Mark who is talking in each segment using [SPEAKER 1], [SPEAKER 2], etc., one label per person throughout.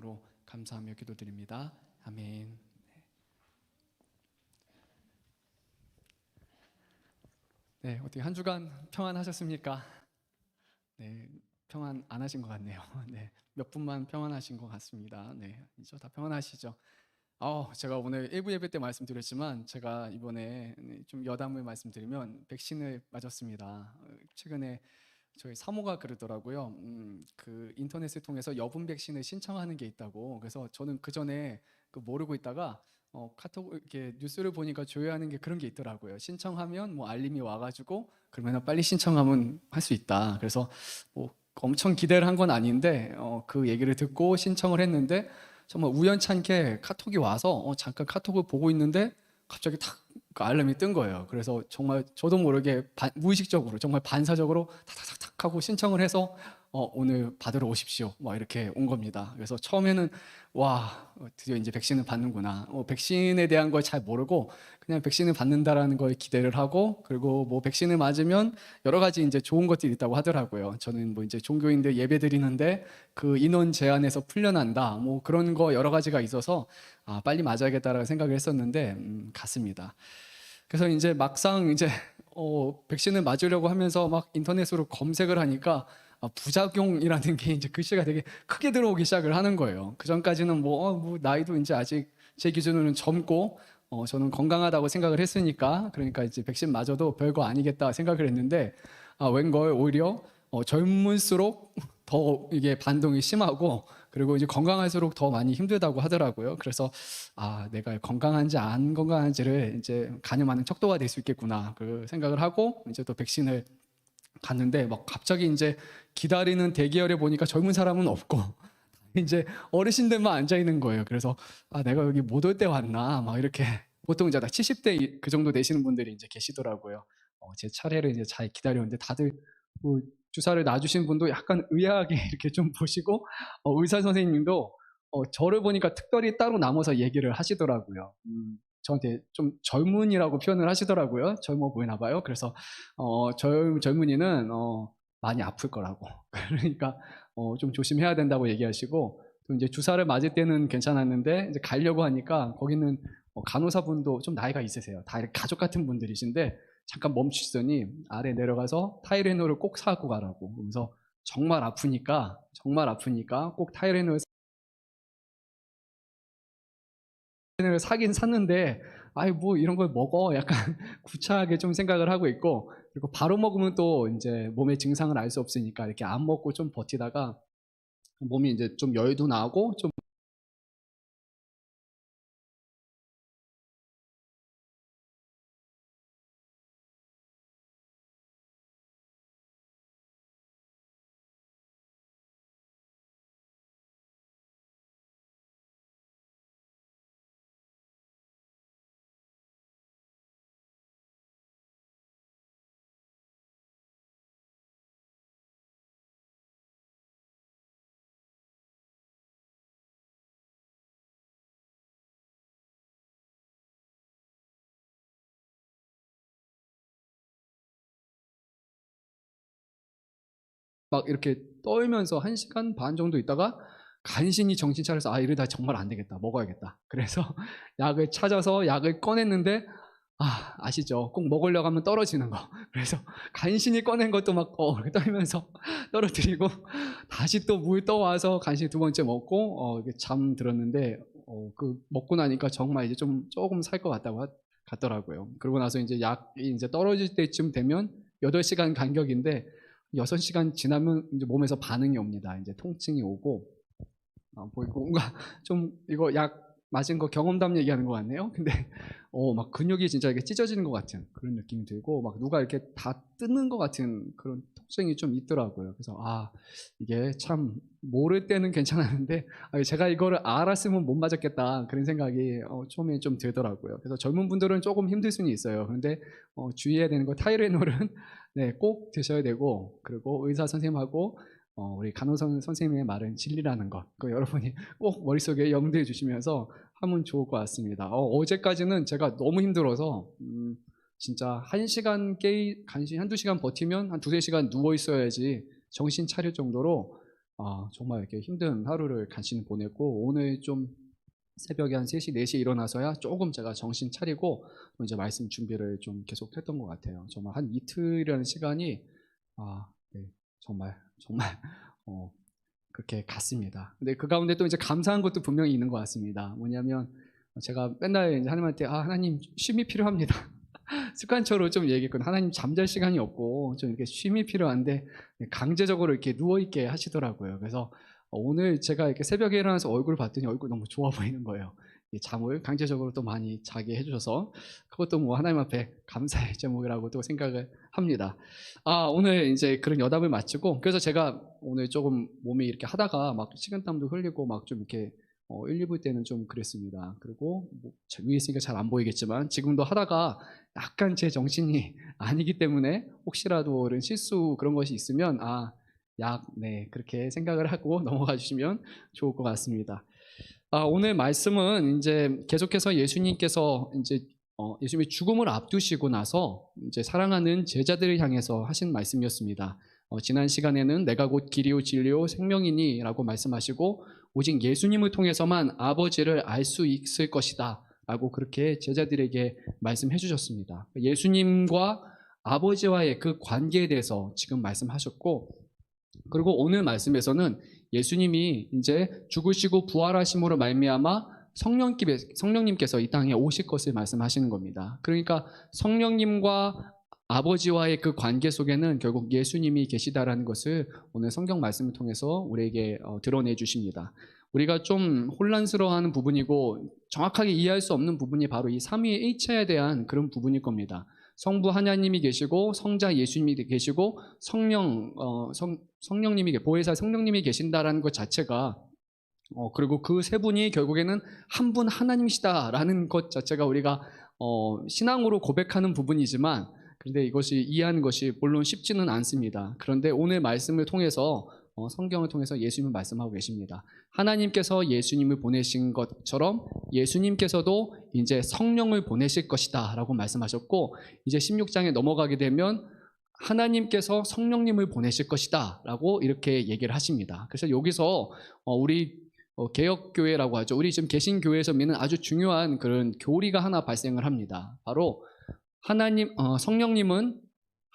[SPEAKER 1] 이름으로 감사하며 기도드립니다. 아멘. 네, 어떻게 한 주간 평안하셨습니까? 네, 평안 안 하신 것 같네요. 네, 몇 분만 평안하신 것 같습니다. 네, 이제 다 평안하시죠? 제가 오늘 일부 예배 때 말씀드렸지만 제가 이번에 좀 여담을 말씀드리면 백신을 맞았습니다. 최근에 저희 사모가 그러더라고요. 그 인터넷을 통해서 여분 백신을 신청하는 게 있다고. 그래서 저는 그 전에 모르고 있다가 카톡 이렇게 뉴스를 보니까 조회하는 게 그런 게 있더라고요. 신청하면 뭐 알림이 와가지고 그러면 빨리 신청하면 할 수 있다. 그래서 뭐 엄청 기대를 한 건 아닌데 그 얘기를 듣고 신청을 했는데 정말 우연찮게 카톡이 와서 잠깐 카톡을 보고 있는데 갑자기 탁그 알람이 뜬 거예요. 그래서 정말 저도 모르게 무의식적으로 정말 반사적으로 탁탁탁탁 하고 신청을 해서 오늘 받으러 오십시오 막 이렇게 온 겁니다. 그래서 처음에는 와 드디어 이제 백신을 받는구나. 백신에 대한 걸 잘 모르고 그냥 백신을 받는다라는 거에 기대를 하고, 그리고 뭐 백신을 맞으면 여러 가지 이제 좋은 것들이 있다고 하더라고요. 저는 뭐 이제 종교인들 예배 드리는데 그 인원 제한에서 풀려난다 뭐 그런 거 여러 가지가 있어서 빨리 맞아야겠다라고 생각을 했었는데 갔습니다. 그래서 이제 막상 이제 백신을 맞으려고 하면서 막 인터넷으로 검색을 하니까 부작용이라는 게 이제 글씨가 되게 크게 들어오기 시작을 하는 거예요. 그 전까지는 뭐 나이도 이제 아직 제 기준으로는 젊고 저는 건강하다고 생각을 했으니까, 그러니까 이제 백신 맞아도 별거 아니겠다 생각을 했는데 웬걸 오히려 젊을수록 더 이게 반동이 심하고, 그리고 이제 건강할수록 더 많이 힘들다고 하더라고요. 그래서 내가 건강한지 안 건강한지를 이제 가늠하는 척도가 될 수 있겠구나 그 생각을 하고 이제 또 백신을 갔는데, 막 갑자기 이제 기다리는 대기열에 보니까 젊은 사람은 없고 이제 어르신들만 앉아 있는 거예요. 그래서 내가 여기 못 올 때 왔나 막 이렇게. 보통 이제 다 70대 그 정도 되시는 분들이 이제 계시더라고요. 제 차례를 이제 잘 기다렸는데 다들 뭐 주사를 놔주신 분도 약간 의아하게 이렇게 좀 보시고, 의사 선생님도 저를 보니까 특별히 따로 남아서 얘기를 하시더라고요. 저한테 좀 젊은이라고 표현을 하시더라고요. 젊어 보이나 봐요. 그래서 젊은이는 많이 아플 거라고. 그러니까 좀 조심해야 된다고 얘기하시고, 또 이제 주사를 맞을 때는 괜찮았는데 이제 가려고 하니까 거기는 간호사분도 좀 나이가 있으세요. 다 이렇게 가족 같은 분들이신데 잠깐 멈추시더니 아래 내려가서 타이레놀을 꼭 사갖고 가라고. 그러면서 정말 아프니까 꼭 타이레놀 사긴 샀는데 아이 뭐 이런 걸 먹어 약간 구차하게 좀 생각을 하고 있고, 그리고 바로 먹으면 또 이제 몸의 증상을 알 수 없으니까 이렇게 안 먹고 좀 버티다가 몸이 이제 좀 열도 나고 좀 막 이렇게 떨면서 1시간 반 정도 있다가 간신히 정신 차려서 이러다 정말 안 되겠다. 먹어야겠다. 그래서 약을 찾아서 약을 꺼냈는데 아시죠? 꼭 먹으려고 하면 떨어지는 거. 그래서 간신히 꺼낸 것도 막 떨면서 떨어뜨리고 다시 또 물 떠와서 간신히 두 번째 먹고 잠 들었는데 그 먹고 나니까 정말 이제 좀 조금 살 것 같더라고요. 그러고 나서 이제 약이 이제 떨어질 때쯤 되면 8시간 간격인데 6시간 지나면 이제 몸에서 반응이 옵니다. 이제 통증이 오고 보이고 뭔가 좀 이거 약 맞은 거 경험담 얘기하는 것 같네요. 근데 막 근육이 진짜 이렇게 찢어지는 것 같은 그런 느낌이 들고 막 누가 이렇게 다 뜯는 것 같은 그런 통증이 좀 있더라고요. 그래서 이게 참 모를 때는 괜찮았는데 제가 이거를 알았으면 못 맞았겠다 그런 생각이 처음에 좀 들더라고요. 그래서 젊은 분들은 조금 힘들 수는 있어요. 그런데 주의해야 되는 거 타이레놀은 네, 꼭 드셔야 되고, 그리고 의사 선생님하고 우리 간호사 선생님의 말은 진리라는 것, 그 여러분이 꼭 머릿속에 염두해 주시면서 하면 좋을 것 같습니다. 어제까지는 제가 너무 힘들어서 진짜 1시간 간신 한두 시간 버티면 한 두세 시간 누워 있어야지 정신 차릴 정도로 정말 이렇게 힘든 하루를 간신히 보냈고 오늘 좀 새벽에 한 3시, 4시에 일어나서야 조금 제가 정신 차리고 이제 말씀 준비를 좀 계속 했던 것 같아요. 정말 한 이틀이라는 시간이 네, 정말 그렇게 갔습니다. 근데 그 가운데 또 이제 감사한 것도 분명히 있는 것 같습니다. 뭐냐면 제가 맨날 이제 하나님한테 하나님 쉼이 필요합니다. 습관처럼 좀 얘기했거든요. 하나님 잠잘 시간이 없고 좀 이렇게 쉼이 필요한데 강제적으로 이렇게 누워있게 하시더라고요. 그래서 오늘 제가 이렇게 새벽에 일어나서 얼굴을 봤더니 얼굴이 너무 좋아 보이는 거예요. 잠을 강제적으로 또 많이 자게 해주셔서 그것도 뭐 하나님 앞에 감사의 제목이라고 또 생각을 합니다. 오늘 이제 그런 여담을 마치고 그래서 제가 오늘 조금 몸이 이렇게 하다가 막 식은땀도 흘리고 막 좀 이렇게 1, 2부 때는 좀 그랬습니다. 그리고 위에 있으니까 잘 안 보이겠지만 지금도 하다가 약간 제 정신이 아니기 때문에 혹시라도 그런 실수 그런 것이 있으면 네, 그렇게 생각을 하고 넘어가 주시면 좋을 것 같습니다. 오늘 말씀은 이제 계속해서 예수님께서 이제 예수님이 죽음을 앞두시고 나서 이제 사랑하는 제자들을 향해서 하신 말씀이었습니다. 지난 시간에는 내가 곧 길이요 진리요 생명이니라고 말씀하시고 오직 예수님을 통해서만 아버지를 알 수 있을 것이다 라고 그렇게 제자들에게 말씀해 주셨습니다. 예수님과 아버지와의 그 관계에 대해서 지금 말씀하셨고 그리고 오늘 말씀에서는 예수님이 이제 죽으시고 부활하심으로 말미암아 성령님께서 이 땅에 오실 것을 말씀하시는 겁니다. 그러니까 성령님과 아버지와의 그 관계 속에는 결국 예수님이 계시다라는 것을 오늘 성경 말씀을 통해서 우리에게 드러내 주십니다. 우리가 좀 혼란스러워하는 부분이고 정확하게 이해할 수 없는 부분이 바로 이 삼위일체에 대한 그런 부분일 겁니다. 성부 하나님이 계시고 성자 예수님이 계시고 성령님이 보혜사 성령님이 계신다라는 것 자체가 그리고 그 세 분이 결국에는 한 분 하나님이시다라는 것 자체가 우리가 신앙으로 고백하는 부분이지만 그런데 이것이 이해하는 것이 물론 쉽지는 않습니다. 그런데 오늘 말씀을 통해서 성경을 통해서 예수님을 말씀하고 계십니다. 하나님께서 예수님을 보내신 것처럼 예수님께서도 이제 성령을 보내실 것이다 라고 말씀하셨고 이제 16장에 넘어가게 되면 하나님께서 성령님을 보내실 것이다 라고 이렇게 얘기를 하십니다. 그래서 여기서 우리 개혁교회라고 하죠. 우리 지금 개신교회에서 믿는 아주 중요한 그런 교리가 하나 발생을 합니다. 바로 성령님은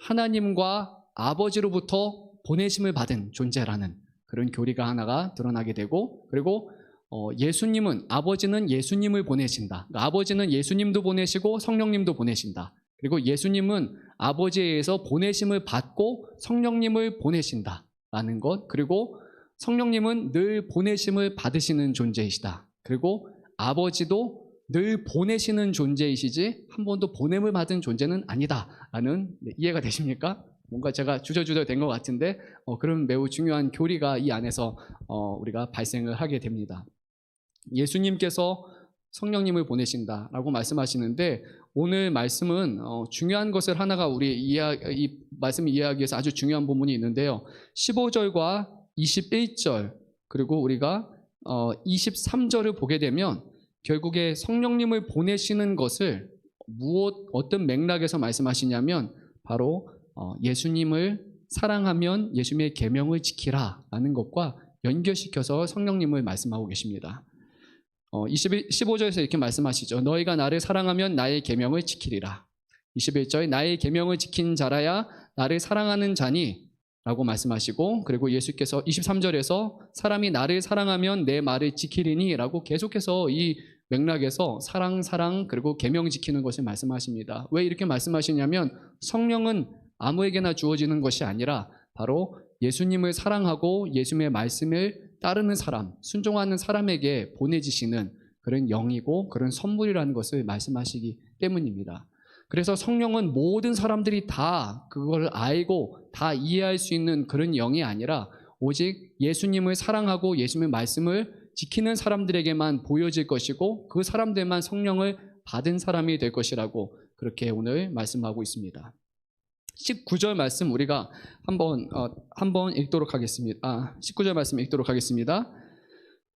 [SPEAKER 1] 하나님과 아버지로부터 보내심을 받은 존재라는 그런 교리가 하나가 드러나게 되고 그리고 아버지는 예수님을 보내신다. 그러니까 아버지는 예수님도 보내시고 성령님도 보내신다. 그리고 예수님은 아버지에 의해서 보내심을 받고 성령님을 보내신다라는 것. 그리고 성령님은 늘 보내심을 받으시는 존재이시다. 그리고 아버지도 늘 보내시는 존재이시지 한 번도 보냄을 받은 존재는 아니다라는 이해가 되십니까? 뭔가 제가 주저주저 된 것 같은데 그런 매우 중요한 교리가 이 안에서 우리가 발생을 하게 됩니다. 예수님께서 성령님을 보내신다라고 말씀하시는데 오늘 말씀은 중요한 것을 하나가 이 말씀을 이해하기 위해서 아주 중요한 부분이 있는데요. 15절과 21절 그리고 우리가 23절을 보게 되면 결국에 성령님을 보내시는 것을 어떤 맥락에서 말씀하시냐면 바로 예수님을 사랑하면 예수님의 계명을 지키라 라는 것과 연결시켜서 성령님을 말씀하고 계십니다. 15절에서 이렇게 말씀하시죠. 너희가 나를 사랑하면 나의 계명을 지키리라. 21절 나의 계명을 지킨 자라야 나를 사랑하는 자니 라고 말씀하시고 그리고 예수께서 23절에서 사람이 나를 사랑하면 내 말을 지키리니 라고 계속해서 이 맥락에서 사랑 그리고 계명 지키는 것을 말씀하십니다. 왜 이렇게 말씀하시냐면 성령은 아무에게나 주어지는 것이 아니라 바로 예수님을 사랑하고 예수님의 말씀을 따르는 사람, 순종하는 사람에게 보내지시는 그런 영이고 그런 선물이라는 것을 말씀하시기 때문입니다. 그래서 성령은 모든 사람들이 다 그걸 알고 다 이해할 수 있는 그런 영이 아니라 오직 예수님을 사랑하고 예수님의 말씀을 지키는 사람들에게만 보여질 것이고 그 사람들만 성령을 받은 사람이 될 것이라고 그렇게 오늘 말씀하고 있습니다. 19절 말씀 우리가 한번 읽도록 하겠습니다. 19절 말씀 읽도록 하겠습니다.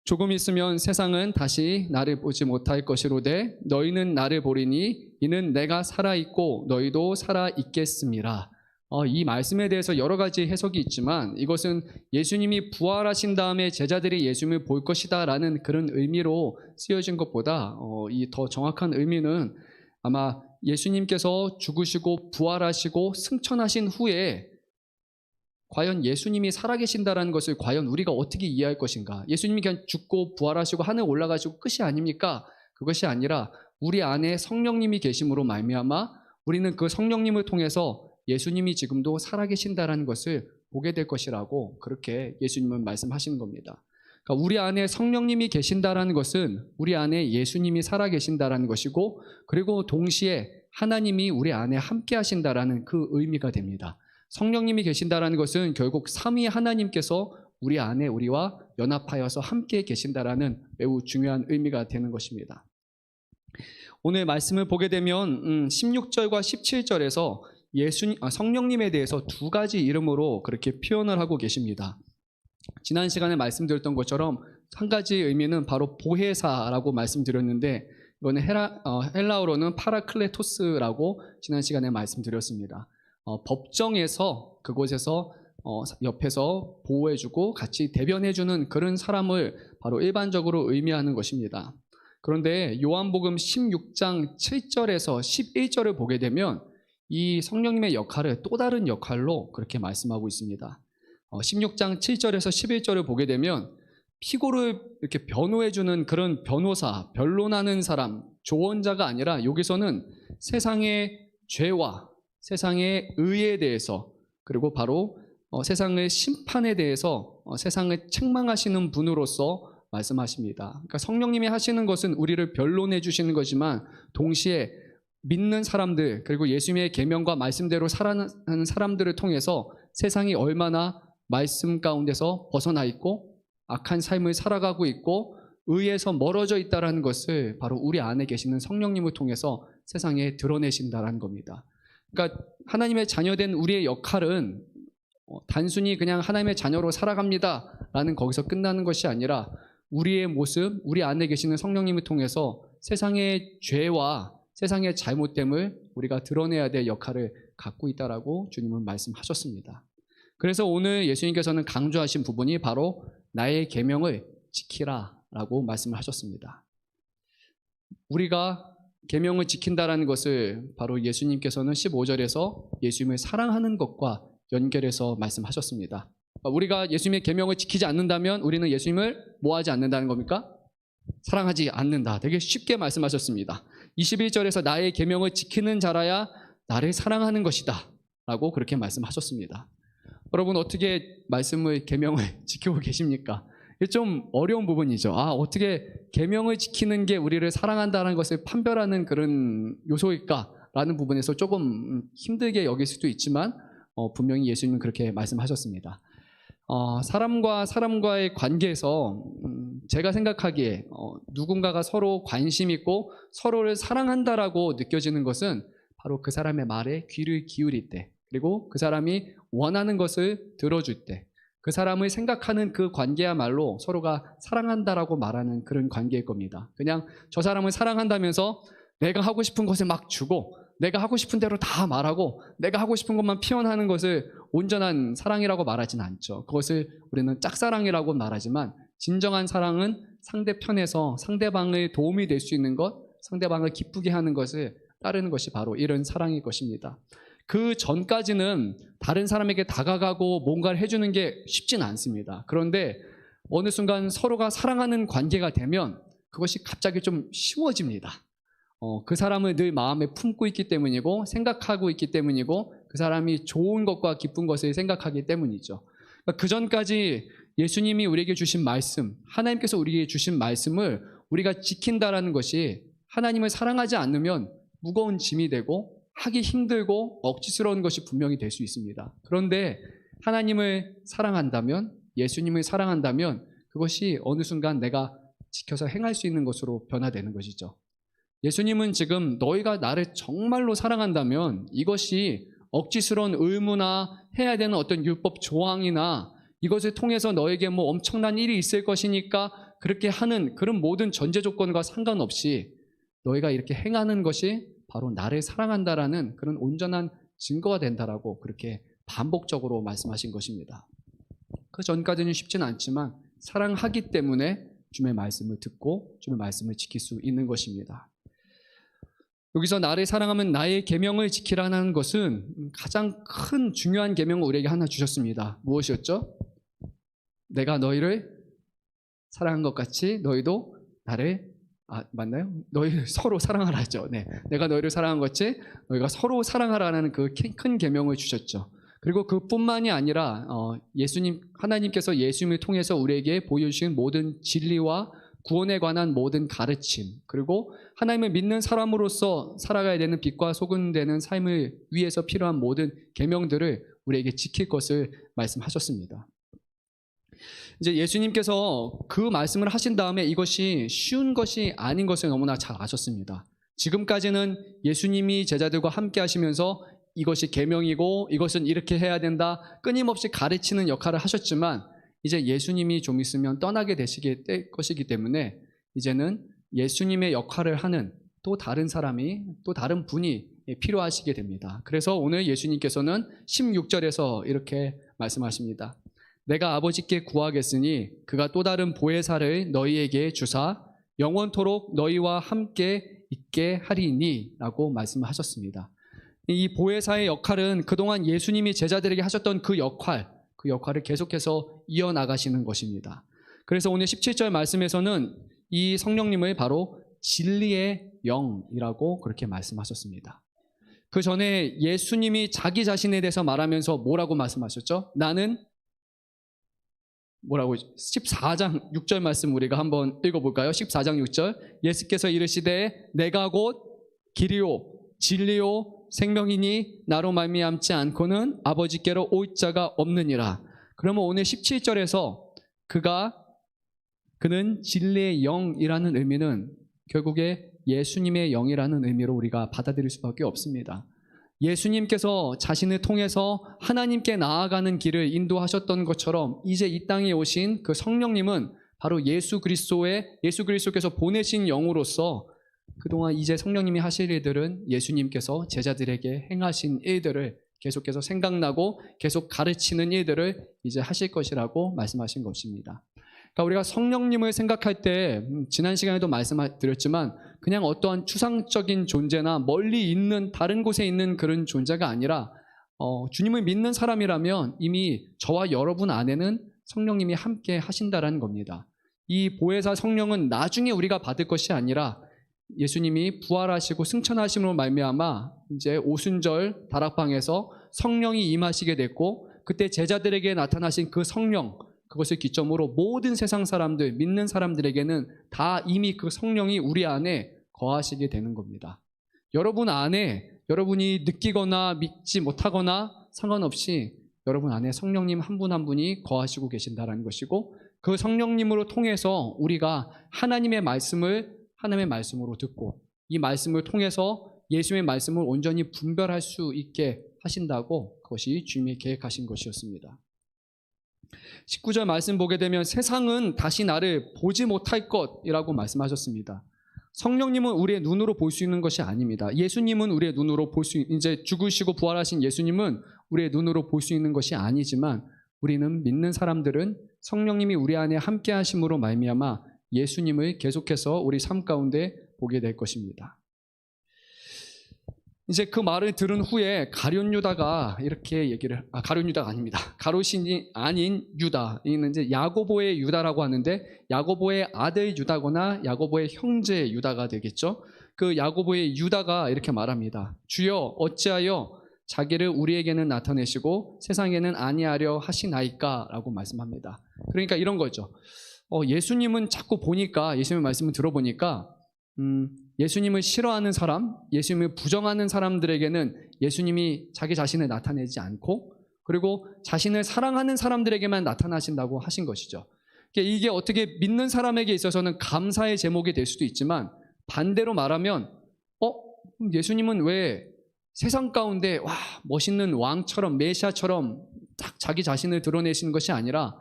[SPEAKER 1] 조금 있으면 세상은 다시 나를 보지 못할 것이로되 너희는 나를 보리니 이는 내가 살아있고 너희도 살아있겠음이라. 이 말씀에 대해서 여러 가지 해석이 있지만 이것은 예수님이 부활하신 다음에 제자들이 예수님을 볼 것이다라는 그런 의미로 쓰여진 것보다 이 더 정확한 의미는 아마 예수님께서 죽으시고 부활하시고 승천하신 후에 과연 예수님이 살아계신다라는 것을 과연 우리가 어떻게 이해할 것인가? 예수님이 그냥 죽고 부활하시고 하늘 올라가시고 끝이 아닙니까? 그것이 아니라 우리 안에 성령님이 계심으로 말미암아 우리는 그 성령님을 통해서 예수님이 지금도 살아계신다라는 것을 보게 될 것이라고 그렇게 예수님은 말씀하시는 겁니다. 그러니까 우리 안에 성령님이 계신다라는 것은 우리 안에 예수님이 살아계신다라는 것이고 그리고 동시에 하나님이 우리 안에 함께 하신다라는 그 의미가 됩니다. 성령님이 계신다라는 것은 결국 삼위 하나님께서 우리 안에 우리와 연합하여서 함께 계신다라는 매우 중요한 의미가 되는 것입니다. 오늘 말씀을 보게 되면 16절과 17절에서 성령님에 대해서 두 가지 이름으로 그렇게 표현을 하고 계십니다. 지난 시간에 말씀드렸던 것처럼 한 가지 의미는 바로 보혜사라고 말씀드렸는데 이거는 헬라어로는 파라클레토스라고 지난 시간에 말씀드렸습니다. 법정에서 그곳에서 옆에서 보호해주고 같이 대변해주는 그런 사람을 바로 일반적으로 의미하는 것입니다. 그런데 요한복음 16장 7절에서 11절을 보게 되면 이 성령님의 역할을 또 다른 역할로 그렇게 말씀하고 있습니다. 16장 7절에서 11절을 보게 되면 피고를 이렇게 변호해주는 그런 변호사, 변론하는 사람, 조언자가 아니라 여기서는 세상의 죄와 세상의 의에 대해서 그리고 바로 세상의 심판에 대해서 세상을 책망하시는 분으로서 말씀하십니다. 그러니까 성령님이 하시는 것은 우리를 변론해 주시는 거지만 동시에 믿는 사람들 그리고 예수님의 계명과 말씀대로 살아가는 사람들을 통해서 세상이 얼마나 말씀 가운데서 벗어나 있고 악한 삶을 살아가고 있고 의에서 멀어져 있다는 것을 바로 우리 안에 계시는 성령님을 통해서 세상에 드러내신다는 겁니다. 그러니까 하나님의 자녀된 우리의 역할은 단순히 그냥 하나님의 자녀로 살아갑니다라는 거기서 끝나는 것이 아니라 우리의 모습, 우리 안에 계시는 성령님을 통해서 세상의 죄와 세상의 잘못됨을 우리가 드러내야 될 역할을 갖고 있다라고 주님은 말씀하셨습니다. 그래서 오늘 예수님께서는 강조하신 부분이 바로 나의 계명을 지키라라고 말씀을 하셨습니다. 우리가 계명을 지킨다라는 것을 바로 예수님께서는 15절에서 예수님을 사랑하는 것과 연결해서 말씀하셨습니다. 우리가 예수님의 계명을 지키지 않는다면 우리는 예수님을 뭐하지 않는다는 겁니까? 사랑하지 않는다. 되게 쉽게 말씀하셨습니다. 21절에서 나의 계명을 지키는 자라야 나를 사랑하는 것이다 라고 그렇게 말씀하셨습니다. 여러분 어떻게 말씀을 계명을 지키고 계십니까? 이게 좀 어려운 부분이죠. 어떻게 계명을 지키는 게 우리를 사랑한다는 것을 판별하는 그런 요소일까라는 부분에서 조금 힘들게 여길 수도 있지만 분명히 예수님은 그렇게 말씀하셨습니다. 사람과 사람과의 관계에서 제가 생각하기에 누군가가 서로 관심 있고 서로를 사랑한다라고 느껴지는 것은 바로 그 사람의 말에 귀를 기울일 때 그리고 그 사람이 원하는 것을 들어줄 때 그 사람을 생각하는 그 관계야말로 서로가 사랑한다라고 말하는 그런 관계일 겁니다. 그냥 저 사람을 사랑한다면서 내가 하고 싶은 것을 막 주고 내가 하고 싶은 대로 다 말하고 내가 하고 싶은 것만 표현하는 것을 온전한 사랑이라고 말하지는 않죠. 그것을 우리는 짝사랑이라고 말하지만 진정한 사랑은 상대편에서 상대방의 도움이 될 수 있는 것, 상대방을 기쁘게 하는 것을 따르는 것이 바로 이런 사랑일 것입니다. 그 전까지는 다른 사람에게 다가가고 뭔가를 해주는 게 쉽지는 않습니다. 그런데 어느 순간 서로가 사랑하는 관계가 되면 그것이 갑자기 좀 쉬워집니다. 그 사람을 늘 마음에 품고 있기 때문이고 생각하고 있기 때문이고 그 사람이 좋은 것과 기쁜 것을 생각하기 때문이죠. 그 전까지 예수님이 우리에게 주신 말씀, 하나님께서 우리에게 주신 말씀을 우리가 지킨다라는 것이 하나님을 사랑하지 않으면 무거운 짐이 되고 하기 힘들고 억지스러운 것이 분명히 될 수 있습니다. 그런데 하나님을 사랑한다면, 예수님을 사랑한다면 그것이 어느 순간 내가 지켜서 행할 수 있는 것으로 변화되는 것이죠. 예수님은 지금 너희가 나를 정말로 사랑한다면 이것이 억지스러운 의무나 해야 되는 어떤 율법 조항이나 이것을 통해서 너에게 뭐 엄청난 일이 있을 것이니까 그렇게 하는 그런 모든 전제 조건과 상관없이 너희가 이렇게 행하는 것이 바로 나를 사랑한다라는 그런 온전한 증거가 된다라고 그렇게 반복적으로 말씀하신 것입니다. 그 전까지는 쉽지는 않지만 사랑하기 때문에 주님의 말씀을 듣고 주님의 말씀을 지킬 수 있는 것입니다. 여기서 나를 사랑하면 나의 계명을 지키라는 것은 가장 큰 중요한 계명을 우리에게 하나 주셨습니다. 무엇이었죠? 내가 너희를 사랑한 것 같이 너희도 나를 맞나요? 너희 서로 사랑하라 하죠. 네. 내가 너희를 사랑한 것 같이 너희가 서로 사랑하라는 그 큰 계명을 주셨죠. 그리고 그뿐만이 아니라 하나님께서 예수님을 통해서 우리에게 보여주신 모든 진리와 구원에 관한 모든 가르침, 그리고 하나님을 믿는 사람으로서 살아가야 되는 빛과 소금 되는 삶을 위해서 필요한 모든 계명들을 우리에게 지킬 것을 말씀하셨습니다. 이제 예수님께서 그 말씀을 하신 다음에 이것이 쉬운 것이 아닌 것을 너무나 잘 아셨습니다. 지금까지는 예수님이 제자들과 함께 하시면서 이것이 계명이고 이것은 이렇게 해야 된다 끊임없이 가르치는 역할을 하셨지만 이제 예수님이 좀 있으면 떠나게 되시게 될 것이기 때문에 이제는 예수님의 역할을 하는 또 다른 사람이 또 다른 분이 필요하시게 됩니다. 그래서 오늘 예수님께서는 16절에서 이렇게 말씀하십니다. 내가 아버지께 구하겠으니 그가 또 다른 보혜사를 너희에게 주사 영원토록 너희와 함께 있게 하리니 라고 말씀하셨습니다. 이 보혜사의 역할은 그동안 예수님이 제자들에게 하셨던 그 역할을 계속해서 이어나가시는 것입니다. 그래서 오늘 17절 말씀에서는 이 성령님을 바로 진리의 영이라고 그렇게 말씀하셨습니다. 그 전에 예수님이 자기 자신에 대해서 말하면서 뭐라고 말씀하셨죠? 나는 뭐라고 14장 6절 말씀 우리가 한번 읽어볼까요? 14장 6절 예수께서 이르시되 내가 곧 길이요 진리요 생명이니 나로 말미암지 않고는 아버지께로 올 자가 없느니라. 그러면 오늘 17절에서 그는 진리의 영이라는 의미는 결국에 예수님의 영이라는 의미로 우리가 받아들일 수밖에 없습니다. 예수님께서 자신을 통해서 하나님께 나아가는 길을 인도하셨던 것처럼 이제 이 땅에 오신 그 성령님은 바로 예수 그리스도께서 보내신 영으로서 그동안 이제 성령님이 하실 일들은 예수님께서 제자들에게 행하신 일들을 계속해서 생각나고 계속 가르치는 일들을 이제 하실 것이라고 말씀하신 것입니다. 그러니까 우리가 성령님을 생각할 때 지난 시간에도 말씀드렸지만 그냥 어떠한 추상적인 존재나 멀리 있는 다른 곳에 있는 그런 존재가 아니라 주님을 믿는 사람이라면 이미 저와 여러분 안에는 성령님이 함께 하신다라는 겁니다. 이 보혜사 성령은 나중에 우리가 받을 것이 아니라 예수님이 부활하시고 승천하심으로 말미암아 이제 오순절 다락방에서 성령이 임하시게 됐고 그때 제자들에게 나타나신 그 성령 그것을 기점으로 모든 세상 사람들, 믿는 사람들에게는 다 이미 그 성령이 우리 안에 거하시게 되는 겁니다. 여러분 안에 여러분이 느끼거나 믿지 못하거나 상관없이 여러분 안에 성령님 한 분 한 분이 거하시고 계신다는 것이고 그 성령님으로 통해서 우리가 하나님의 말씀으로 듣고 이 말씀을 통해서 예수님의 말씀을 온전히 분별할 수 있게 하신다고 그것이 주님이 계획하신 것이었습니다. 19절 말씀 보게 되면 세상은 다시 나를 보지 못할 것이라고 말씀하셨습니다. 성령님은 우리의 눈으로 볼 수 있는 것이 아닙니다. 예수님은 우리의 눈으로 이제 죽으시고 부활하신 예수님은 우리의 눈으로 볼 수 있는 것이 아니지만 우리는 믿는 사람들은 성령님이 우리 안에 함께 하심으로 말미암아 예수님을 계속해서 우리 삶 가운데 보게 될 것입니다. 이제 그 말을 들은 후에 가룟 유다가 이렇게 가룟 유다가 아닙니다. 가룟이 아닌 유다, 이는 이제 야고보의 유다라고 하는데 야고보의 아들 유다거나 야고보의 형제 유다가 되겠죠. 그 야고보의 유다가 이렇게 말합니다. 주여 어찌하여 자기를 우리에게는 나타내시고 세상에는 아니하려 하시나이까라고 말씀합니다. 그러니까 이런 거죠. 예수님은 자꾸 보니까 예수님의 말씀을 들어보니까 예수님을 싫어하는 사람, 예수님을 부정하는 사람들에게는 예수님이 자기 자신을 나타내지 않고 그리고 자신을 사랑하는 사람들에게만 나타나신다고 하신 것이죠. 이게 어떻게 믿는 사람에게 있어서는 감사의 제목이 될 수도 있지만 반대로 말하면 예수님은 왜 세상 가운데 멋있는 왕처럼 메시아처럼 딱 자기 자신을 드러내시는 것이 아니라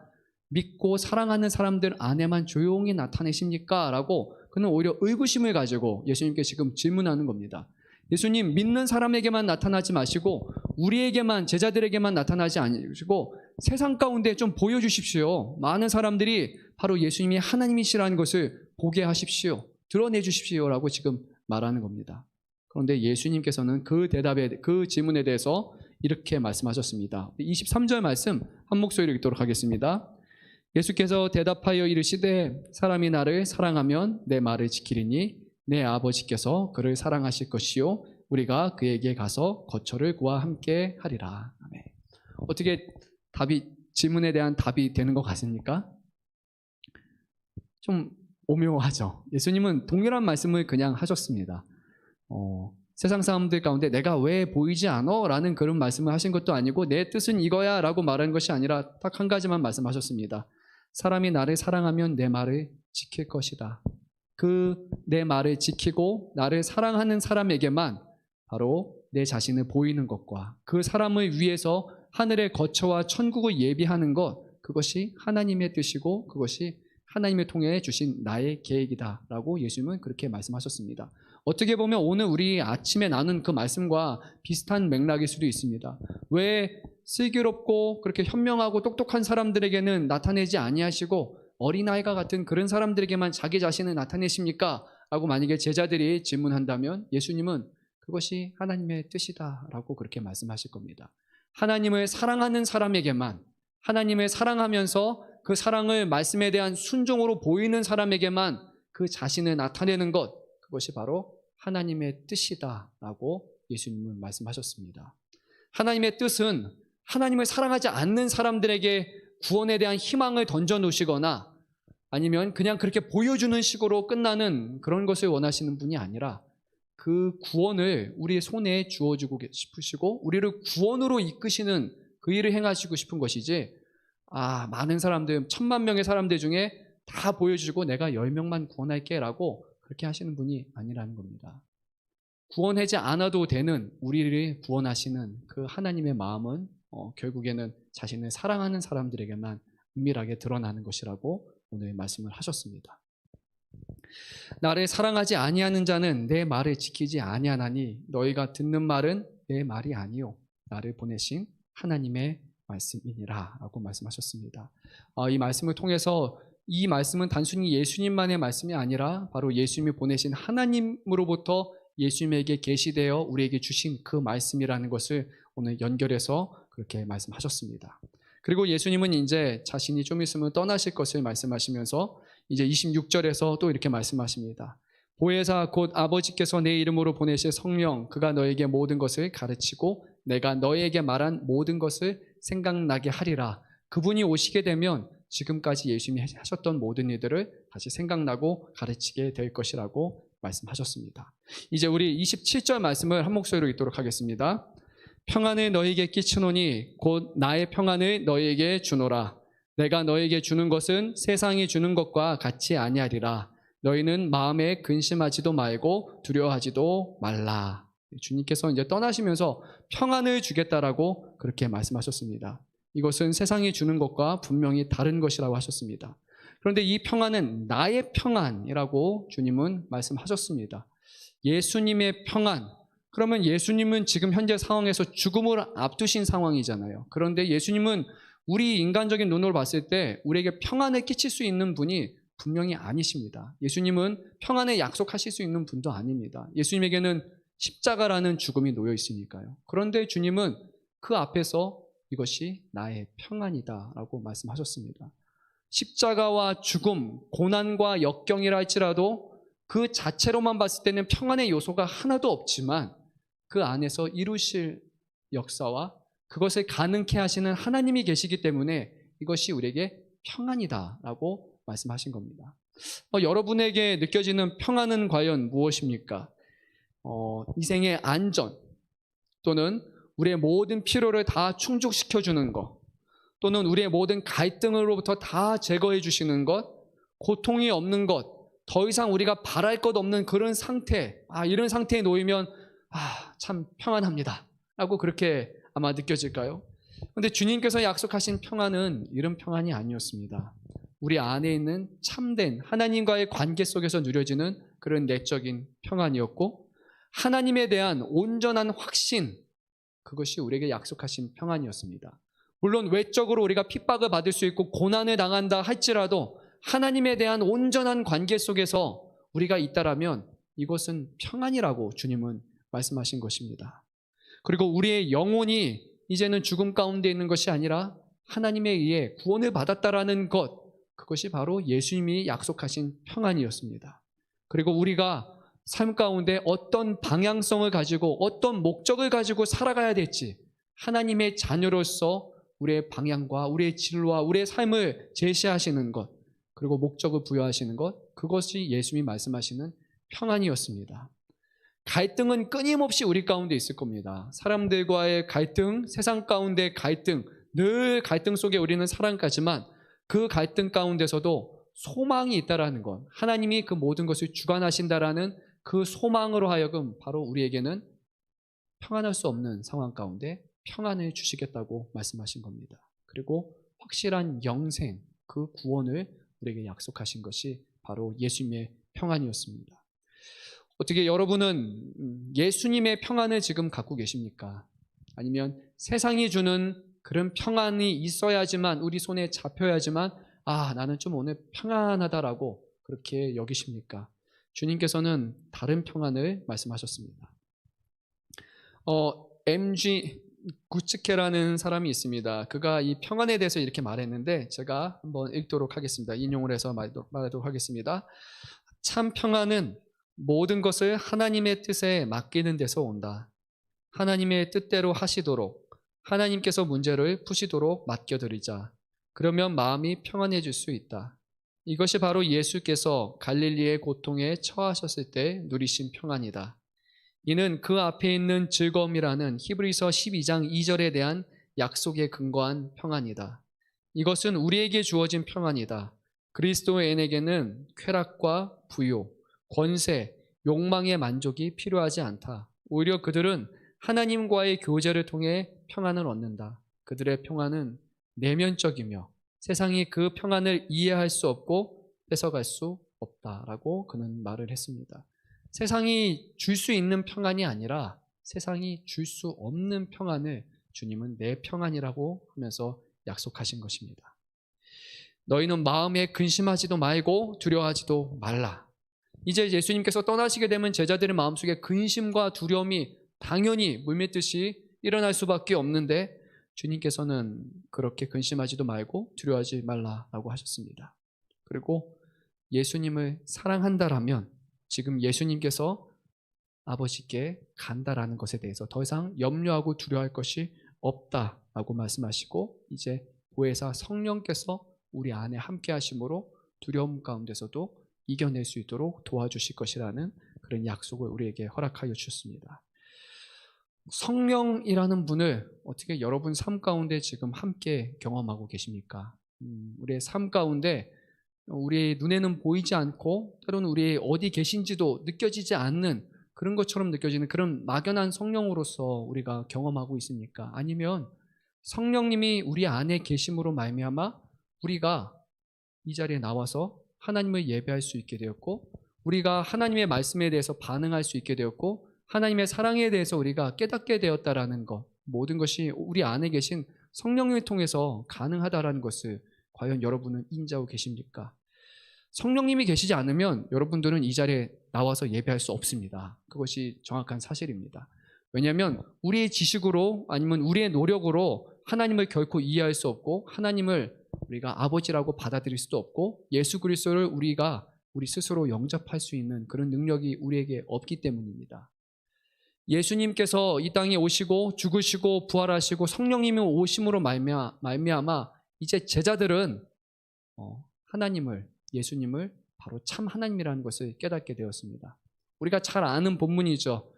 [SPEAKER 1] 믿고 사랑하는 사람들 안에만 조용히 나타내십니까? 라고 그는 오히려 의구심을 가지고 예수님께 지금 질문하는 겁니다. 예수님 믿는 사람에게만 나타나지 마시고 우리에게만, 제자들에게만 나타나지 않으시고 세상 가운데 좀 보여주십시오. 많은 사람들이 바로 예수님이 하나님이시라는 것을 보게 하십시오. 드러내 주십시오라고 지금 말하는 겁니다. 그런데 예수님께서는 그 질문에 대해서 이렇게 말씀하셨습니다. 23절 말씀 한 목소리로 읽도록 하겠습니다. 예수께서 대답하여 이르시되 사람이 나를 사랑하면 내 말을 지키리니 내 아버지께서 그를 사랑하실 것이요 우리가 그에게 가서 거처를 구하 함께 하리라. 아멘. 어떻게 질문에 대한 답이 되는 것 같습니까? 좀 오묘하죠. 예수님은 동일한 말씀을 그냥 하셨습니다. 세상 사람들 가운데 내가 왜 보이지 않어? 라는 그런 말씀을 하신 것도 아니고 내 뜻은 이거야 라고 말한 것이 아니라 딱 한 가지만 말씀하셨습니다. 사람이 나를 사랑하면 내 말을 지킬 것이다. 내 말을 지키고 나를 사랑하는 사람에게만 바로 내 자신을 보이는 것과 그 사람을 위해서 하늘의 거처와 천국을 예비하는 것, 그것이 하나님의 뜻이고 그것이 하나님을 통해 주신 나의 계획이다 라고 예수님은 그렇게 말씀하셨습니다. 어떻게 보면 오늘 우리 아침에 나눈 그 말씀과 비슷한 맥락일 수도 있습니다. 왜 슬기롭고 그렇게 현명하고 똑똑한 사람들에게는 나타내지 아니하시고 어린아이가 같은 그런 사람들에게만 자기 자신을 나타내십니까? 라고 만약에 제자들이 질문한다면 예수님은 그것이 하나님의 뜻이다 라고 그렇게 말씀하실 겁니다. 하나님을 사랑하는 사람에게만, 하나님을 사랑하면서 그 사랑을 말씀에 대한 순종으로 보이는 사람에게만 그 자신을 나타내는 것, 그것이 바로 하나님의 뜻이다 라고 예수님은 말씀하셨습니다. 하나님의 뜻은 하나님을 사랑하지 않는 사람들에게 구원에 대한 희망을 던져놓으시거나 아니면 그냥 그렇게 보여주는 식으로 끝나는 그런 것을 원하시는 분이 아니라 그 구원을 우리의 손에 주어주고 싶으시고 우리를 구원으로 이끄시는 그 일을 행하시고 싶은 것이지, 많은 사람들, 1000만 명의 사람들 중에 다 보여주고 내가 10명만 구원할게 라고 그렇게 하시는 분이 아니라는 겁니다. 구원하지 않아도 되는 우리를 구원하시는 그 하나님의 마음은 결국에는 자신을 사랑하는 사람들에게만 은밀하게 드러나는 것이라고 오늘 말씀을 하셨습니다. 나를 사랑하지 아니하는 자는 내 말을 지키지 아니하나니 너희가 듣는 말은 내 말이 아니요 나를 보내신 하나님의 말씀이니라 라고 말씀하셨습니다. 이 말씀을 통해서 이 말씀은 단순히 예수님만의 말씀이 아니라 바로 예수님이 보내신 하나님으로부터 예수님에게 계시되어 우리에게 주신 그 말씀이라는 것을 오늘 연결해서 그렇게 말씀하셨습니다. 그리고 예수님은 이제 자신이 좀 있으면 떠나실 것을 말씀하시면서 이제 26절에서 또 이렇게 말씀하십니다. 보혜사 곧 아버지께서 내 이름으로 보내실 성령 그가 너에게 모든 것을 가르치고 내가 너에게 말한 모든 것을 생각나게 하리라. 그분이 오시게 되면 지금까지 예수님이 하셨던 모든 일들을 다시 생각나고 가르치게 될 것이라고 말씀하셨습니다. 이제 우리 27절 말씀을 한 목소리로 읽도록 하겠습니다. 평안을 너에게 끼치노니 곧 나의 평안을 너에게 주노라. 내가 너에게 주는 것은 세상이 주는 것과 같이 아니하리라. 너희는 마음에 근심하지도 말고 두려워하지도 말라. 주님께서 이제 떠나시면서 평안을 주겠다라고 그렇게 말씀하셨습니다. 이것은 세상이 주는 것과 분명히 다른 것이라고 하셨습니다. 그런데 이 평안은 나의 평안이라고 주님은 말씀하셨습니다. 예수님의 평안. 그러면 예수님은 지금 현재 상황에서 죽음을 앞두신 상황이잖아요. 그런데 예수님은 우리 인간적인 눈으로 봤을 때 우리에게 평안을 끼칠 수 있는 분이 분명히 아니십니다. 예수님은 평안을 약속하실 수 있는 분도 아닙니다. 예수님에게는 십자가라는 죽음이 놓여 있으니까요. 그런데 주님은 그 앞에서 이것이 나의 평안이다 라고 말씀하셨습니다. 십자가와 죽음, 고난과 역경이라 할지라도 그 자체로만 봤을 때는 평안의 요소가 하나도 없지만 그 안에서 이루실 역사와 그것을 가능케 하시는 하나님이 계시기 때문에 이것이 우리에게 평안이다 라고 말씀하신 겁니다. 여러분에게 느껴지는 평안은 과연 무엇입니까? 인생의 안전 또는 우리의 모든 필요를 다 충족시켜주는 것, 또는 우리의 모든 갈등으로부터 다 제거해 주시는 것, 고통이 없는 것, 더 이상 우리가 바랄 것 없는 그런 상태, 이런 상태에 놓이면 참 평안합니다 라고 그렇게 아마 느껴질까요? 그런데 주님께서 약속하신 평안은 이런 평안이 아니었습니다. 우리 안에 있는 참된 하나님과의 관계 속에서 누려지는 그런 내적인 평안이었고, 하나님에 대한 온전한 확신, 그것이 우리에게 약속하신 평안이었습니다. 물론 외적으로 우리가 핍박을 받을 수 있고 고난을 당한다 할지라도 하나님에 대한 온전한 관계 속에서 우리가 있다라면 이것은 평안이라고 주님은 말씀하신 것입니다. 그리고 우리의 영혼이 이제는 죽음 가운데 있는 것이 아니라 하나님에 의해 구원을 받았다라는 것, 그것이 바로 예수님이 약속하신 평안이었습니다. 그리고 우리가 삶 가운데 어떤 방향성을 가지고 어떤 목적을 가지고 살아가야 될지 하나님의 자녀로서 우리의 방향과 우리의 진로와 우리의 삶을 제시하시는 것, 그리고 목적을 부여하시는 것, 그것이 예수님이 말씀하시는 평안이었습니다. 갈등은 끊임없이 우리 가운데 있을 겁니다. 사람들과의 갈등, 세상 가운데 갈등, 늘 갈등 속에 우리는 살아가지만 그 갈등 가운데서도 소망이 있다라는 것, 하나님이 그 모든 것을 주관하신다라는 그 소망으로 하여금 바로 우리에게는 평안할 수 없는 상황 가운데 평안을 주시겠다고 말씀하신 겁니다. 그리고 확실한 영생, 그 구원을 우리에게 약속하신 것이 바로 예수님의 평안이었습니다. 어떻게 여러분은 예수님의 평안을 지금 갖고 계십니까? 아니면 세상이 주는 그런 평안이 있어야지만, 우리 손에 잡혀야지만 나는 좀 오늘 평안하다라고 그렇게 여기십니까? 주님께서는 다른 평안을 말씀하셨습니다. MG 구츠케라는 사람이 있습니다. 그가 이 평안에 대해서 이렇게 말했는데 제가 한번 읽도록 하겠습니다. 인용을 해서 말하도록 하겠습니다. 참 평안은 모든 것을 하나님의 뜻에 맡기는 데서 온다. 하나님의 뜻대로 하시도록, 하나님께서 문제를 푸시도록 맡겨드리자. 그러면 마음이 평안해질 수 있다. 이것이 바로 예수께서 갈릴리의 고통에 처하셨을 때 누리신 평안이다. 이는 그 앞에 있는 즐거움이라는 히브리서 12장 2절에 대한 약속에 근거한 평안이다. 이것은 우리에게 주어진 평안이다. 그리스도인에게는 쾌락과 부요, 권세, 욕망의 만족이 필요하지 않다. 오히려 그들은 하나님과의 교제를 통해 평안을 얻는다. 그들의 평안은 내면적이며 세상이 그 평안을 이해할 수 없고 뺏어갈 수 없다라고 그는 말을 했습니다. 세상이 줄 수 있는 평안이 아니라 세상이 줄 수 없는 평안을 주님은 내 평안이라고 하면서 약속하신 것입니다. 너희는 마음에 근심하지도 말고 두려워하지도 말라. 이제 예수님께서 떠나시게 되면 제자들의 마음속에 근심과 두려움이 당연히 물밀듯이 일어날 수밖에 없는데 주님께서는 그렇게 근심하지도 말고 두려워하지 말라라고 하셨습니다. 그리고 예수님을 사랑한다라면 지금 예수님께서 아버지께 간다라는 것에 대해서 더 이상 염려하고 두려워할 것이 없다라고 말씀하시고 이제 보혜사 성령께서 우리 안에 함께 하심으로 두려움 가운데서도 이겨낼 수 있도록 도와주실 것이라는 그런 약속을 우리에게 허락하여 주셨습니다. 성령이라는 분을 어떻게 여러분 삶 가운데 지금 함께 경험하고 계십니까? 우리의 삶 가운데 우리의 눈에는 보이지 않고 때로는 우리의 어디 계신지도 느껴지지 않는 그런 것처럼 느껴지는 그런 막연한 성령으로서 우리가 경험하고 있습니까? 아니면 성령님이 우리 안에 계심으로 말미암아 우리가 이 자리에 나와서 하나님을 예배할 수 있게 되었고 우리가 하나님의 말씀에 대해서 반응할 수 있게 되었고 하나님의 사랑에 대해서 우리가 깨닫게 되었다라는 것, 모든 것이 우리 안에 계신 성령을 통해서 가능하다라는 것을 과연 여러분은 인지하고 계십니까? 성령님이 계시지 않으면 여러분들은 이 자리에 나와서 예배할 수 없습니다. 그것이 정확한 사실입니다. 왜냐하면 우리의 지식으로 아니면 우리의 노력으로 하나님을 결코 이해할 수 없고 하나님을 우리가 아버지라고 받아들일 수도 없고 예수 그리스도를 우리가 우리 스스로 영접할 수 있는 그런 능력이 우리에게 없기 때문입니다. 예수님께서 이 땅에 오시고 죽으시고 부활하시고 성령님이 오심으로 말미암아 이제 제자들은 하나님을, 예수님을 바로 참 하나님이라는 것을 깨닫게 되었습니다. 우리가 잘 아는 본문이죠.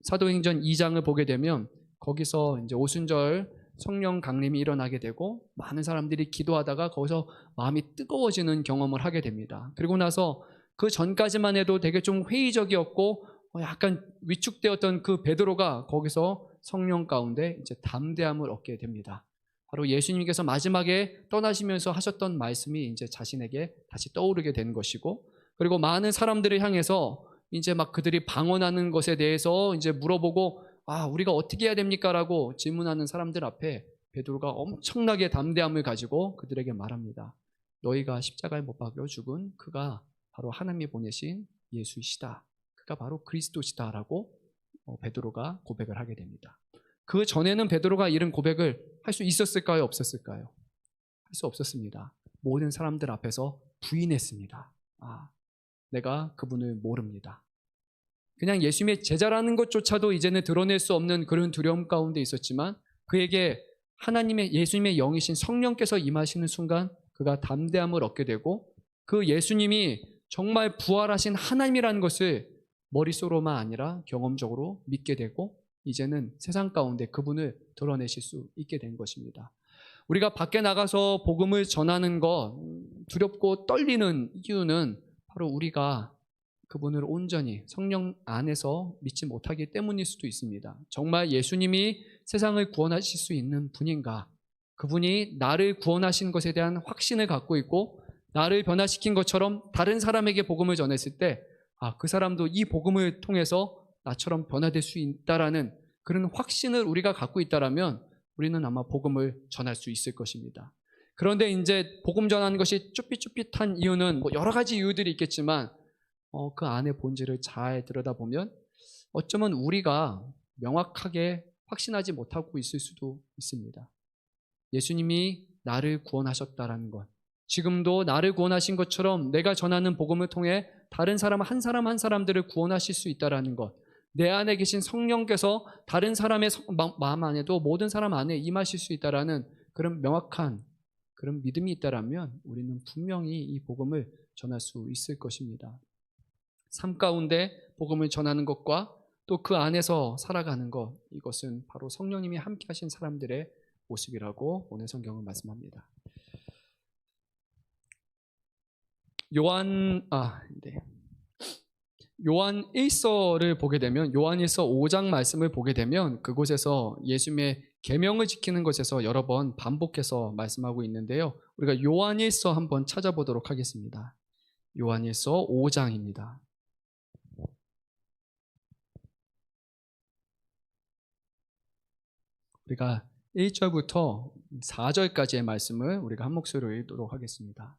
[SPEAKER 1] 사도행전 2장을 보게 되면 거기서 이제 오순절 성령 강림이 일어나게 되고 많은 사람들이 기도하다가 거기서 마음이 뜨거워지는 경험을 하게 됩니다. 그리고 나서 그 전까지만 해도 되게 좀 회의적이었고 약간 위축되었던 그 베드로가 거기서 성령 가운데 이제 담대함을 얻게 됩니다. 바로 예수님께서 마지막에 떠나시면서 하셨던 말씀이 이제 자신에게 다시 떠오르게 된 것이고, 그리고 많은 사람들을 향해서 이제 막 그들이 방언하는 것에 대해서 이제 물어보고 우리가 어떻게 해야 됩니까? 라고 질문하는 사람들 앞에 베드로가 엄청나게 담대함을 가지고 그들에게 말합니다. 너희가 십자가에 못 박여 죽은 그가 바로 하나님이 보내신 예수이시다. 그가 바로 그리스도시다라고 베드로가 고백을 하게 됩니다. 그 전에는 베드로가 이런 고백을 할 수 있었을까요? 없었을까요? 할 수 없었습니다. 모든 사람들 앞에서 부인했습니다. 내가 그분을 모릅니다. 그냥 예수님의 제자라는 것조차도 이제는 드러낼 수 없는 그런 두려움 가운데 있었지만 그에게 예수님의 영이신 성령께서 임하시는 순간 그가 담대함을 얻게 되고 그 예수님이 정말 부활하신 하나님이라는 것을 머릿속으로만 아니라 경험적으로 믿게 되고 이제는 세상 가운데 그분을 드러내실 수 있게 된 것입니다. 우리가 밖에 나가서 복음을 전하는 것 두렵고 떨리는 이유는 바로 우리가 그분을 온전히 성령 안에서 믿지 못하기 때문일 수도 있습니다. 정말 예수님이 세상을 구원하실 수 있는 분인가? 그분이 나를 구원하신 것에 대한 확신을 갖고 있고 나를 변화시킨 것처럼 다른 사람에게 복음을 전했을 때 그 사람도 이 복음을 통해서 나처럼 변화될 수 있다라는 그런 확신을 우리가 갖고 있다라면 우리는 아마 복음을 전할 수 있을 것입니다. 그런데 이제 복음 전하는 것이 쭈삣쭈삣한 이유는 여러 가지 이유들이 있겠지만 그 안의 본질을 잘 들여다보면 어쩌면 우리가 명확하게 확신하지 못하고 있을 수도 있습니다. 예수님이 나를 구원하셨다라는 것, 지금도 나를 구원하신 것처럼 내가 전하는 복음을 통해 다른 사람 한 사람들을 구원하실 수 있다라는 것, 내 안에 계신 성령께서 다른 사람의 마음 안에도 모든 사람 안에 임하실 수 있다라는 그런 명확한 그런 믿음이 있다라면 우리는 분명히 이 복음을 전할 수 있을 것입니다. 삶 가운데 복음을 전하는 것과 또 그 안에서 살아가는 것, 이것은 바로 성령님이 함께 하신 사람들의 모습이라고 오늘 성경은 말씀합니다. 요한 1서를 보게 되면 요한 1서 5장 말씀을 보게 되면 그곳에서 예수님의 계명을 지키는 것에서 여러 번 반복해서 말씀하고 있는데요. 우리가 요한 1서 한번 찾아보도록 하겠습니다. 요한 1서 5장입니다. 우리가 1절부터 4절까지의 말씀을 우리가 한 목소리로 읽도록 하겠습니다.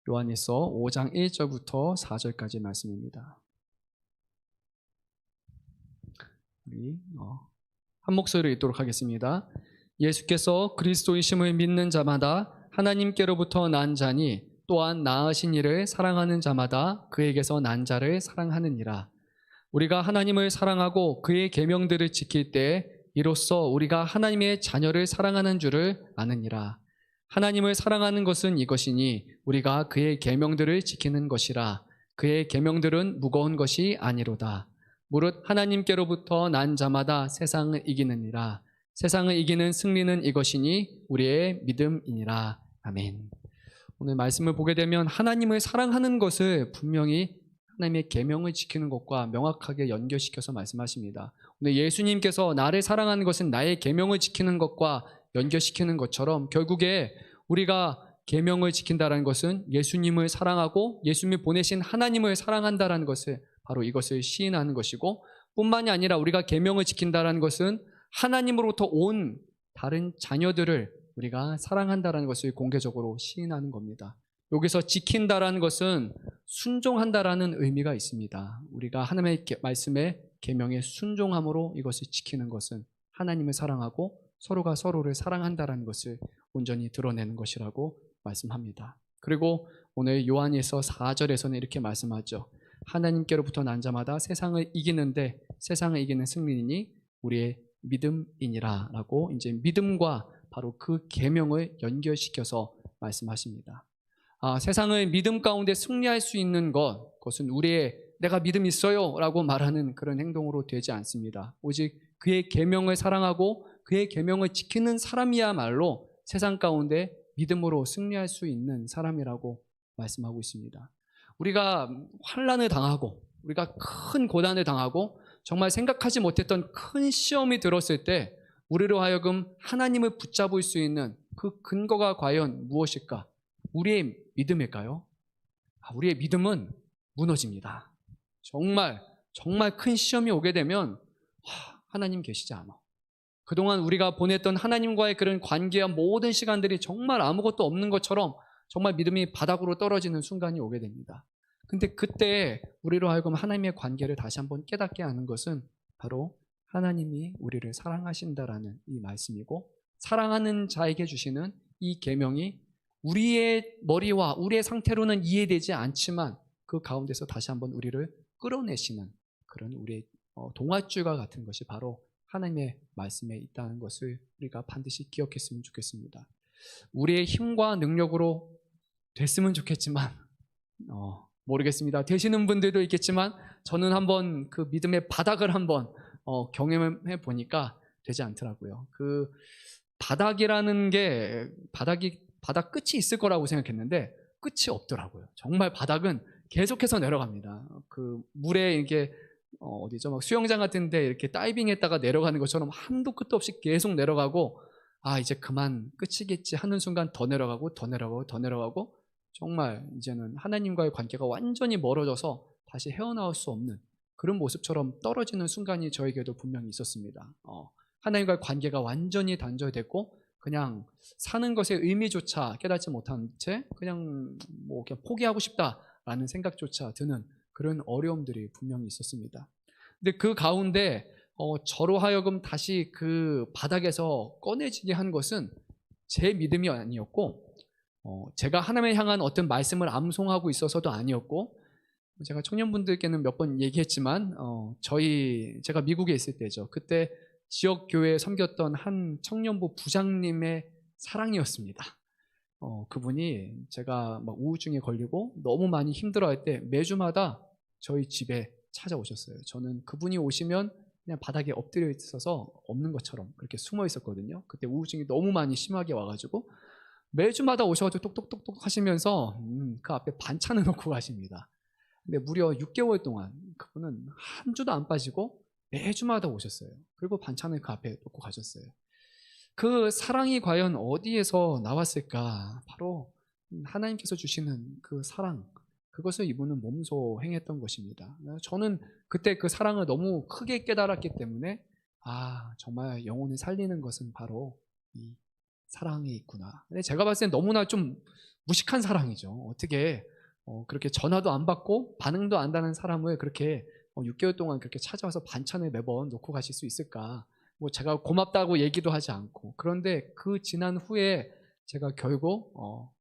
[SPEAKER 1] 요한일서 5장 1절부터 4절까지의 말씀입니다. 우리 한 목소리로 읽도록 하겠습니다. 예수께서 그리스도이심을 믿는 자마다 하나님께로부터 난 자니 또한 낳으신 이를 사랑하는 자마다 그에게서 난 자를 사랑하느니라. 우리가 하나님을 사랑하고 그의 계명들을 지킬 때 이로써 우리가 하나님의 자녀를 사랑하는 줄을 아느니라. 하나님을 사랑하는 것은 이것이니 우리가 그의 계명들을 지키는 것이라. 그의 계명들은 무거운 것이 아니로다. 무릇 하나님께로부터 난 자마다 세상을 이기느니라. 세상을 이기는 승리는 이것이니 우리의 믿음이니라. 아멘. 오늘 말씀을 보게 되면 하나님을 사랑하는 것을 분명히 하나님의 계명을 지키는 것과 명확하게 연결시켜서 말씀하십니다. 오늘 예수님께서 나를 사랑하는 것은 나의 계명을 지키는 것과 연결시키는 것처럼 결국에 우리가 계명을 지킨다는 것은 예수님을 사랑하고 예수님이 보내신 하나님을 사랑한다는 것을 바로 이것을 시인하는 것이고 뿐만이 아니라 우리가 계명을 지킨다는 것은 하나님으로부터 온 다른 자녀들을 우리가 사랑한다는 것을 공개적으로 시인하는 겁니다. 여기서 지킨다라는 것은 순종한다라는 의미가 있습니다. 우리가 하나님의 말씀에 계명에 순종함으로 이것을 지키는 것은 하나님을 사랑하고 서로가 서로를 사랑한다라는 것을 온전히 드러내는 것이라고 말씀합니다. 그리고 오늘 요한일서 4절에서는 이렇게 말씀하죠. 하나님께로부터 난 자마다 세상을 이기는데 세상을 이기는 승리니 우리의 믿음이니라 라고 이제 믿음과 바로 그 계명을 연결시켜서 말씀하십니다. 세상을 믿음 가운데 승리할 수 있는 그것은 내가 믿음 있어요 라고 말하는 그런 행동으로 되지 않습니다. 오직 그의 계명을 사랑하고 그의 계명을 지키는 사람이야말로 세상 가운데 믿음으로 승리할 수 있는 사람이라고 말씀하고 있습니다. 우리가 환난을 당하고 우리가 큰 고난을 당하고 정말 생각하지 못했던 큰 시험이 들었을 때 우리로 하여금 하나님을 붙잡을 수 있는 그 근거가 과연 무엇일까? 우리의 믿음일까요? 우리의 믿음은 무너집니다. 정말 큰 시험이 오게 되면 하나님 계시지 않아. 그동안 우리가 보냈던 하나님과의 그런 관계와 모든 시간들이 정말 아무것도 없는 것처럼 정말 믿음이 바닥으로 떨어지는 순간이 오게 됩니다. 근데 그때 우리로 하여금 하나님의 관계를 다시 한번 깨닫게 하는 것은 바로 하나님이 우리를 사랑하신다라는 이 말씀이고, 사랑하는 자에게 주시는 이 계명이 우리의 머리와 우리의 상태로는 이해되지 않지만 그 가운데서 다시 한번 우리를 끌어내시는 그런 우리의 동아줄과 같은 것이 바로 하나님의 말씀에 있다는 것을 우리가 반드시 기억했으면 좋겠습니다. 우리의 힘과 능력으로 됐으면 좋겠지만 모르겠습니다. 되시는 분들도 있겠지만 저는 한번 그 믿음의 바닥을 한번 경험해 보니까 되지 않더라고요. 그 바닥이라는 게 바닥 끝이 있을 거라고 생각했는데 끝이 없더라고요. 정말 바닥은 계속해서 내려갑니다. 그 물에 이렇게 어디죠? 막 수영장 같은데 이렇게 다이빙했다가 내려가는 것처럼 한도 끝도 없이 계속 내려가고, 이제 그만 끝이겠지 하는 순간 더 내려가고 더 내려가고 더 내려가고, 정말 이제는 하나님과의 관계가 완전히 멀어져서 다시 헤어나올 수 없는 그런 모습처럼 떨어지는 순간이 저에게도 분명히 있었습니다. 하나님과의 관계가 완전히 단절됐고 그냥 사는 것의 의미조차 깨닫지 못한 채 그냥 포기하고 싶다라는 생각조차 드는 그런 어려움들이 분명히 있었습니다. 근데 그 가운데 저로 하여금 다시 그 바닥에서 꺼내지게 한 것은 제 믿음이 아니었고, 제가 하나님을 향한 어떤 말씀을 암송하고 있어서도 아니었고, 제가 청년분들께는 몇 번 얘기했지만 제가 미국에 있을 때죠. 그때 지역 교회에 섬겼던 한 청년부 부장님의 사랑이었습니다. 그분이 제가 막 우울증에 걸리고 너무 많이 힘들어할 때 매주마다 저희 집에 찾아오셨어요. 저는 그분이 오시면 그냥 바닥에 엎드려 있어서 없는 것처럼 그렇게 숨어 있었거든요. 그때 우울증이 너무 많이 심하게 와가지고 매주마다 오셔가지고 똑똑똑똑 하시면서 그 앞에 반찬을 놓고 가십니다. 근데 무려 6개월 동안 그분은 한 주도 안 빠지고 매주마다 오셨어요. 그리고 반찬을 그 앞에 놓고 가셨어요. 그 사랑이 과연 어디에서 나왔을까? 바로 하나님께서 주시는 그 사랑, 그것을 이분은 몸소 행했던 것입니다. 저는 그때 그 사랑을 너무 크게 깨달았기 때문에 정말 영혼을 살리는 것은 바로 이 사랑에 있구나. 근데 제가 봤을 땐 너무나 좀 무식한 사랑이죠. 어떻게 그렇게 전화도 안 받고 반응도 안 하는 사람을 그렇게 6개월 동안 그렇게 찾아와서 반찬을 매번 놓고 가실 수 있을까? 제가 고맙다고 얘기도 하지 않고. 그런데 그 지난 후에 제가 결국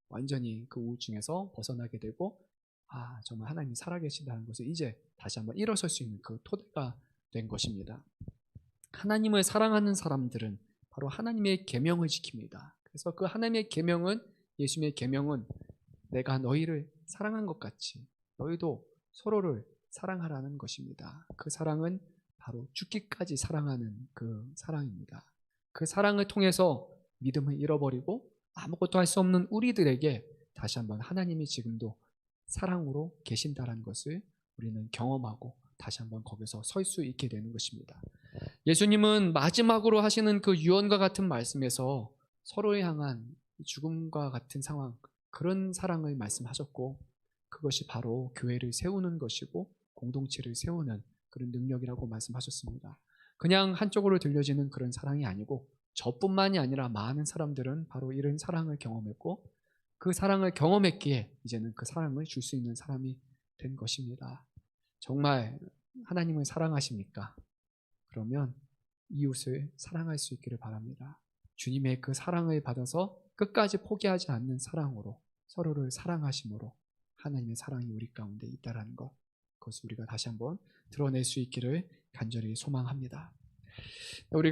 [SPEAKER 1] 완전히 그 우울증에서 벗어나게 되고, 정말 하나님이 살아계신다는 것을 이제 다시 한번 일어설 수 있는 그 토대가 된 것입니다. 하나님을 사랑하는 사람들은 바로 하나님의 계명을 지킵니다. 그래서 그 하나님의 계명은, 예수님의 계명은 내가 너희를 사랑한 것 같이 너희도 서로를 사랑하라는 것입니다. 그 사랑은 바로 죽기까지 사랑하는 그 사랑입니다. 그 사랑을 통해서 믿음을 잃어버리고 아무것도 할 수 없는 우리들에게 다시 한번 하나님이 지금도 사랑으로 계신다는 것을 우리는 경험하고 다시 한번 거기서 설 수 있게 되는 것입니다. 예수님은 마지막으로 하시는 그 유언과 같은 말씀에서 서로를 향한 죽음과 같은 상황, 그런 사랑을 말씀하셨고, 그것이 바로 교회를 세우는 것이고 공동체를 세우는 그런 능력이라고 말씀하셨습니다. 그냥 한쪽으로 들려지는 그런 사랑이 아니고 저뿐만이 아니라 많은 사람들은 바로 이런 사랑을 경험했고, 그 사랑을 경험했기에 이제는 그 사랑을 줄 수 있는 사람이 된 것입니다. 정말 하나님을 사랑하십니까? 그러면 이웃을 사랑할 수 있기를 바랍니다. 주님의 그 사랑을 받아서 끝까지 포기하지 않는 사랑으로 서로를 사랑하심으로 하나님의 사랑이 우리 가운데 있다는 것, 그것을 우리가 다시 한번 드러낼 수 있기를 간절히 소망합니다. 우리